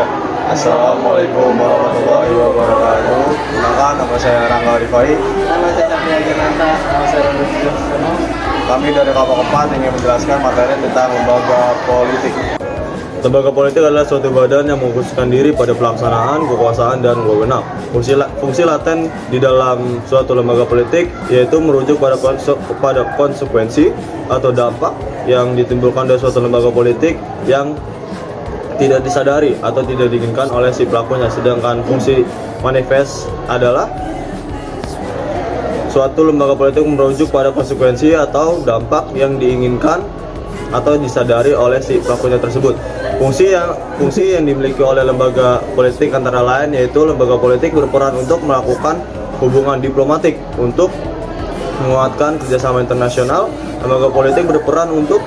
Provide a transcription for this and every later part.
3. Assalamualaikum warahmatullahi wabarakatuh. Kenalkan, nama saya Rangga Rifai. Nama saya Satria Jananta. Nama saya Rudi Josono. Kami dari kelompok 4 ingin menjelaskan materi tentang lembaga politik. Lembaga politik adalah suatu badan yang memfokuskan diri pada pelaksanaan, kekuasaan, dan wewenang. Fungsi laten di dalam suatu lembaga politik yaitu merujuk pada konsekuensi atau dampak yang ditimbulkan dari suatu lembaga politik yang tidak disadari atau tidak diinginkan oleh si pelakunya. Sedangkan fungsi manifest adalah suatu lembaga politik merujuk pada konsekuensi atau dampak yang diinginkan atau disadari oleh si pelakunya tersebut. Fungsi yang dimiliki oleh lembaga politik antara lain yaitu lembaga politik berperan untuk melakukan hubungan diplomatik untuk menguatkan kerjasama internasional. Lembaga politik berperan untuk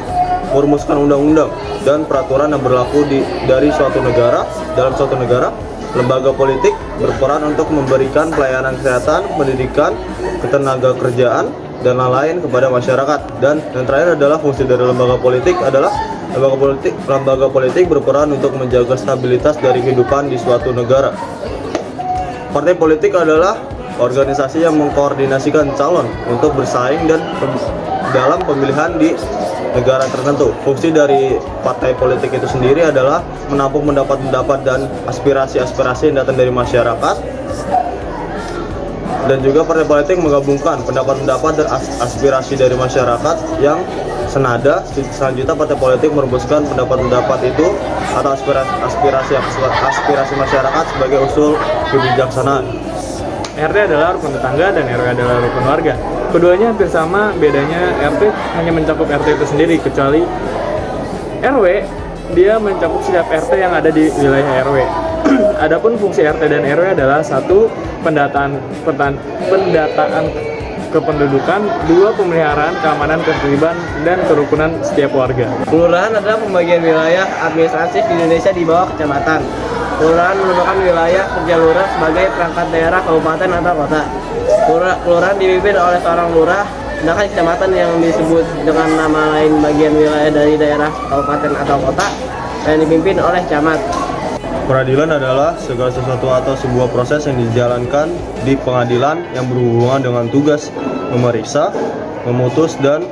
merumuskan undang-undang dan peraturan yang berlaku dari suatu negara. Dalam suatu negara, lembaga politik berperan untuk memberikan pelayanan kesehatan, pendidikan, ketenaga kerjaan, dan lain-lain kepada masyarakat. Dan yang terakhir adalah fungsi dari lembaga politik adalah lembaga politik berperan untuk menjaga stabilitas dari kehidupan di suatu negara. Partai politik adalah organisasi yang mengkoordinasikan calon untuk bersaing dan dalam pemilihan di negara tertentu. Fungsi dari partai politik itu sendiri adalah menampung pendapat-pendapat dan aspirasi-aspirasi yang datang dari masyarakat. Dan juga partai politik menggabungkan pendapat-pendapat dan aspirasi dari masyarakat yang senada. Selanjutnya partai politik merumuskan pendapat-pendapat itu atau aspirasi masyarakat sebagai usul kebijaksanaan. RT adalah rukun tetangga dan RW adalah rukun warga. Keduanya hampir sama, bedanya RT hanya mencakup RT itu sendiri, kecuali RW dia mencakup setiap RT yang ada di wilayah RW. Adapun fungsi RT dan RW adalah satu, pendataan kependudukan, dua, pemeliharaan keamanan, ketertiban, dan kerukunan setiap warga. Kelurahan adalah pembagian wilayah administratif di Indonesia di bawah kecamatan. Kelurahan merupakan wilayah kerja lurah sebagai perangkat daerah, kabupaten, atau kota. Kelurahan dipimpin oleh seorang lurah, sedangkan kecamatan yang disebut dengan nama lain bagian wilayah dari daerah, kabupaten, atau kota yang dipimpin oleh camat. Peradilan adalah segala sesuatu atau sebuah proses yang dijalankan di pengadilan yang berhubungan dengan tugas memeriksa, memutus, dan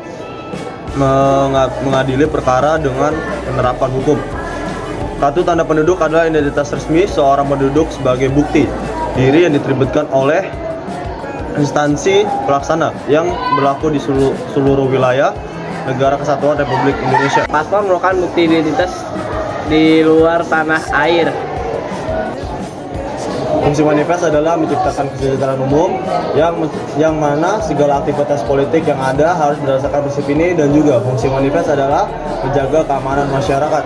mengadili perkara dengan penerapan hukum. Kartu tanda penduduk adalah identitas resmi seorang penduduk sebagai bukti diri yang diterbitkan oleh instansi pelaksana yang berlaku di seluruh wilayah Negara Kesatuan Republik Indonesia. Paspor merupakan bukti identitas di luar tanah air. Fungsi manifest adalah menciptakan kesejahteraan umum yang mana segala aktivitas politik yang ada harus berdasarkan prinsip ini, dan juga fungsi manifest adalah menjaga keamanan masyarakat.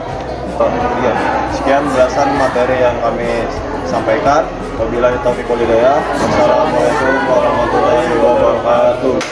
Sekian belasan materi yang kami sampaikan. Wabillahi taufiq wal hidayah. Wassalamualaikum warahmatullahi wabarakatuh.